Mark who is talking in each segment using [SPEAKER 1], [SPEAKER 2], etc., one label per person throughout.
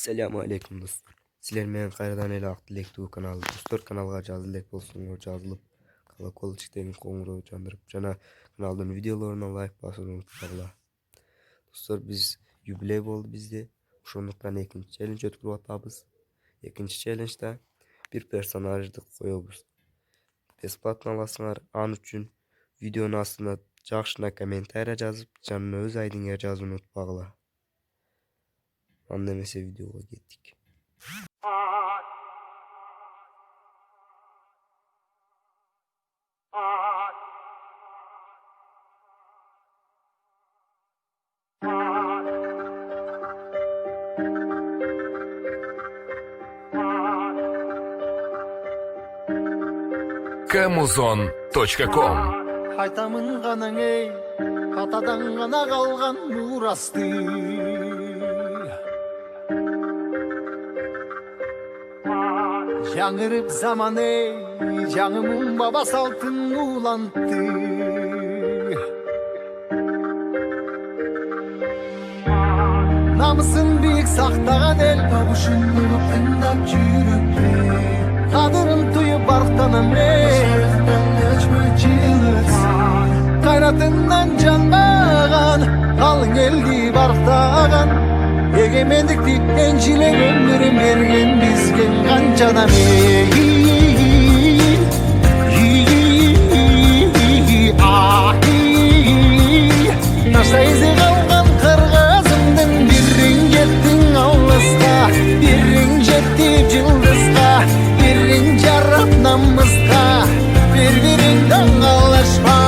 [SPEAKER 1] Assalamu alaikum dostlar. Sizler men kayradan ele aq dilekti kanalı. Dostlar kanalga жазылып элек болсоңор жазылып, колокольчиктен коңгуроо чандырып жана каналдын видеолоруна лайк басууну унутпагыла. Достlar biz юбилей болду bizde. Ошондуктан экинчи челлендж өткөрүп атабыз. Экинчи челленджде bir персонажды коебуз. Бесплатно аласыңар. Ан үчүн видеонун астына жакшына комментарий жазып, жана өз айдыңа жазууну унутпагыла. Анда эмесе видеого кеттик.
[SPEAKER 2] Kamuzon.com
[SPEAKER 3] Айтамын ғана ей, атадан ғана қалған мурасты. Жаңырып заман ей, жаңымын баба салтын улантты. Намысын биік сақтаған ел, табышын ұлып тыңдап жүріпті. Қадырын тұйып барқтанам ей, қайратынан жанбаған, қалың елді барқтаған. Егемендікті еншілен өмірін берген бізген қаншадам Нашта ізі қалған қырғызымдың бірін жеттің алысқа, бірін жеттіп жылдызға, бірін жарап намысқа, бір-біріңдің алашпа.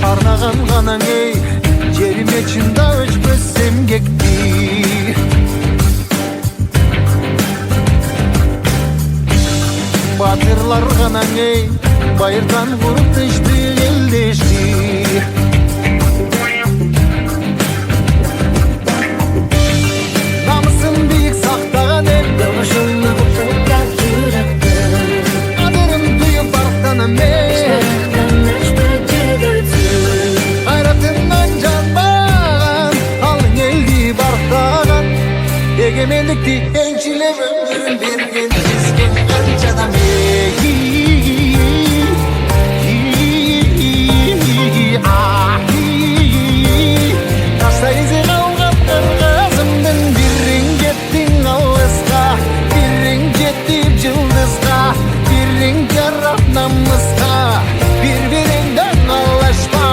[SPEAKER 3] Арнаған ғана ей, жеріме чында өшпесем кекті. Батырлар ғана ей, байырдан құрып тышты елдешті. Намысын биік сақтаған ел, дұғышылы бұқтылдап жүріпті. Қадырын тұйып барқтанам ей, егемендікті еншілеп өмірін берген бізген қаншадам Ташта ізі қалған қырғызымдың бірін кеттің алысқа, бірін жеттіп жылдызға, бірін жарап намысқа, бір-біріңдің алашпа.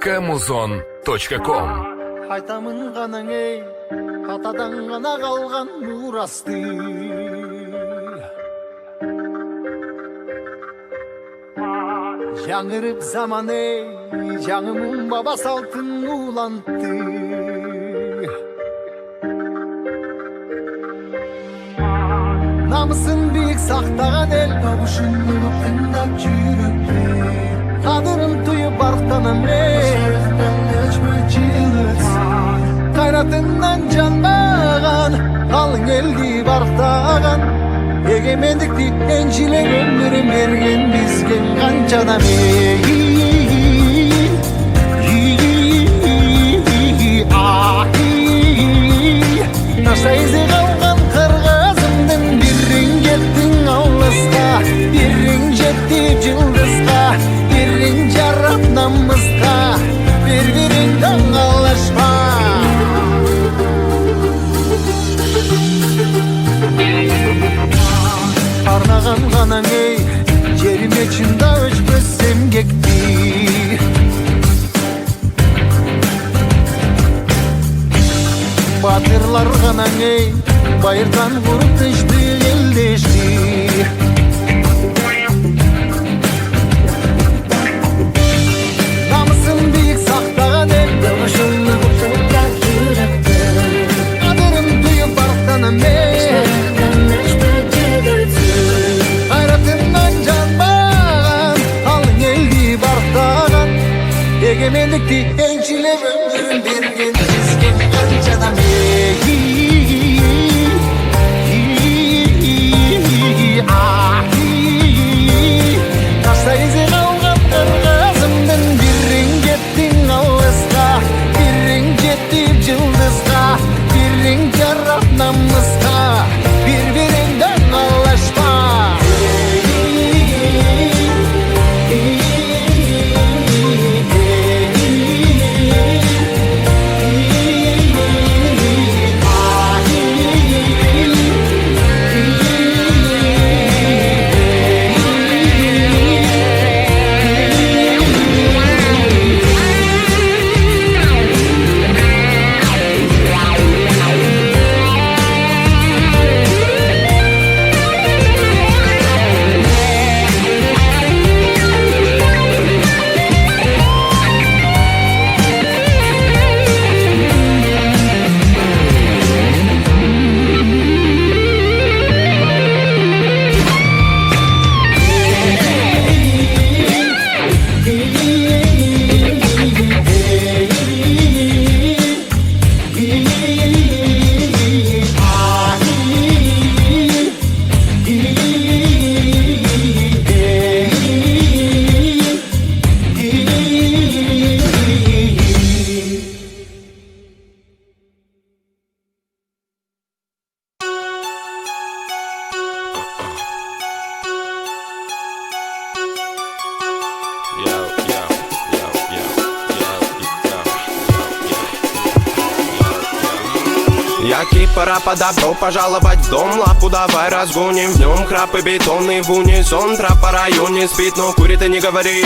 [SPEAKER 2] Kamuzon.com
[SPEAKER 3] Айтамын ғана ей, атадан ғана қалған мурасты. Жаңырып заман ей, жаңымын баба салтын улантты. Намысын биік сақтаған ел, табышын ұлып тыңдап жүріпті. Қадырын тұйып барқтанам Kayratından canmagan, kalın eldi barktağan. Egemendikti ençilen ömrüm bergen bizgen kançadan Taşta izi kalgan kırgızımdın birrin jettin avlısqa, birrin jetti cıldızqa, birrin jarrap namızqa, bir-birinden alışma. Arnağan kanan ey, yerime çında öçmözsem gekti. Batırlar kanan ey, bayırdan vurup tıştı eldeşti. Namısın büyük saktağa del, yavaşını uçurken yürekte. Kaderim duyup barktanam ey, hayratından canmagan, alın eldi barktağan. Egemendikti ençile ömrüm bergen bizgen kançadan Taşta izi kalgan kırgızımdın birrin jettin avlısqa, birrin jetti cıldızqa, birrin jarrap namızqa, bir-birinden alışma.
[SPEAKER 4] Яки, пора по добро пожаловать в дом. Лапу давай разгоним, в нем храп и бетонный в унисон. Трап по районе спит, но курит и не говорит.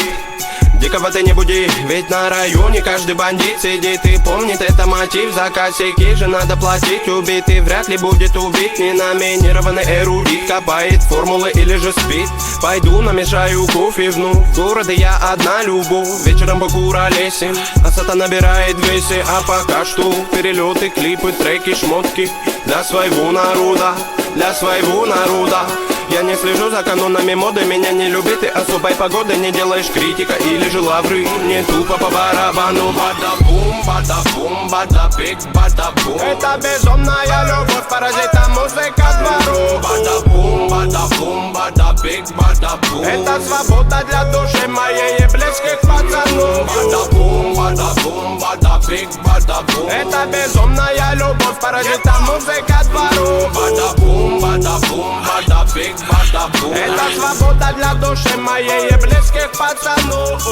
[SPEAKER 4] Дикого ты не буди, ведь на районе каждый бандит сидит и помнит это мотив. За косяки же надо платить, убитый вряд ли будет убит. Ненаминированный эрудит копает формулы или же спит. Пойду намешаю кофе вновь, города я одна любовь. Вечером покуролесим, а сата набирает весе. А пока что перелеты, клипы, треки, шмотки для своего народа, для своего народа. Я не слежу за канонами моды, меня не любит и особой погоды. Не делаешь критика или же лавры, не тупо по барабану. Бада-бум, бада-бум, бада-бик, бада-бум. Это безумная любовь, паразита музыка двору. Бада-бум, бада-бум, бада-бик, бада-бум. Это свобода для души моей и близких пацанов. Бада-бум, бада-бум, бада-бик, бада-бум. Это безумная любовь, паразита музыка двору. Бада-бум, бада-бум, бада-бик, бада-бум. Это свобода для души моей и близких пацанов.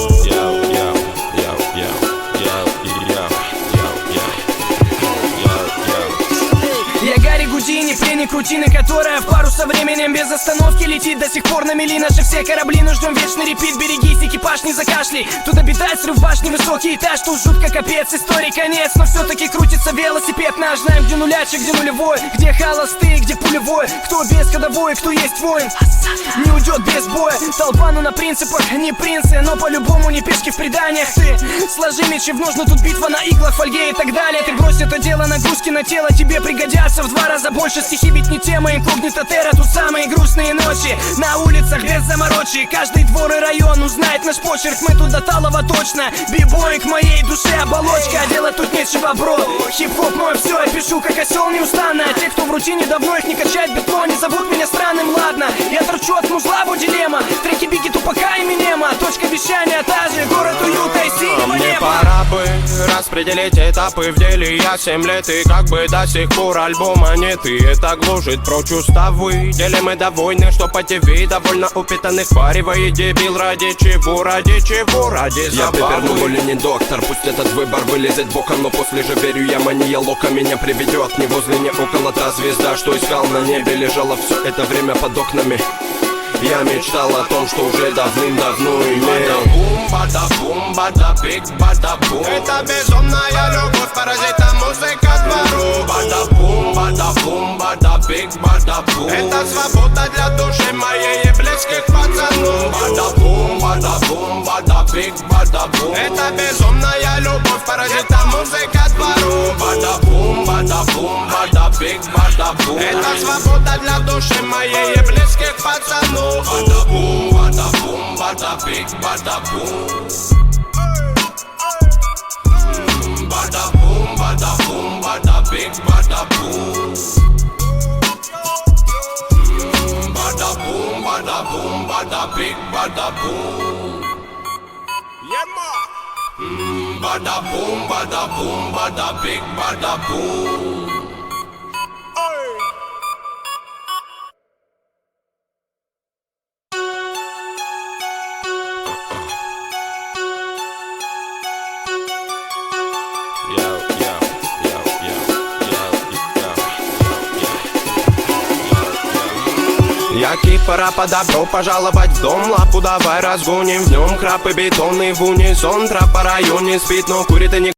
[SPEAKER 5] Я Гарри Гудини, пленник рутины, которая в пару со временем без остановки летит. До сих пор на мели наши все корабли, но ждем вечный репит. Берегись, экипаж, не закашляй. Тут обитает срыв башни, высокий этаж. Тут жутко капец, истории конец. Но все-таки крутится велосипед наш. Знаем, где нулячек, где нулевой, где холостые, где пулевой. Кто без ходовой, кто есть воин, не уйдет без боя. Толпа, ну на принципах, не принцы, но по-любому не пешки в преданиях. Ты сложи мечи в ножны, тут битва на иглах, фольге и так далее. Ты брось это дело, нагрузки на тело тебе пригодятся в 2 раза больше. Стихи ведь не не тема, инкогнито терра. Тут самые грустные ночи на улицах без заморочи. Каждый двор и район узнает наш почерк. Мы тут до талого точно. Бибой к моей душе оболочка, а делать тут нечего, бро. Хип-хоп мой все, я пишу как осел неустанно. Те, кто в рутине давно, их не качает битло, не зовут меня странным, ладно. Я торчу от музла, вот дилемма. Треки Бигги, Тупака и Минема. Точка вещания та же, город уюта и синего
[SPEAKER 4] Мне
[SPEAKER 5] неба.
[SPEAKER 4] пора бы распределить этапы в деле. Я 7 лет и как бы до сих пор альбома нет. И это гложет прочь уставы. Делим мы довольны, что по ТВ довольно упитанных варивает дебил. Ради чего, ради чего, ради забавы. Я пепер, более не доктор. Пусть этот выбор вылезет боком, но после же верю я, мания лока меня приведет. Не возле, не около та звезда, что искал на небе. Лежала все это время под окнами. Я мечтал о том, что уже давным-давно имел. Бада-бум, бада-биг, бада-бум. Это безумная любовь, паразита музыка двору. Бада-бум, бада-бум, бада-биг, бада-бум. Это свобода для души моей и близких пацанов. Бада-бум, бада-бум, бада-биг, бада-бум. Это безумная любовь, паразита музыка двору. Бада-бум, бада-бум, бада-биг, бада-бум. Это свобода для души моей и близких пацанов. Bada-boom, bada-boom, bada-big, bada-boom. Bada-boom, bada-boom, bada-big, bada-boom. Bada-boom, bada-boom, bada-big, bada-boom. Yeah, ma. Bada-boom, bada-boom, bada-big, bada-boom. Я кипара по добро пожаловать в дом. Лапу давай разгоним, в нем храп и бетонный в унисон. Трап по районе спит, но курит и не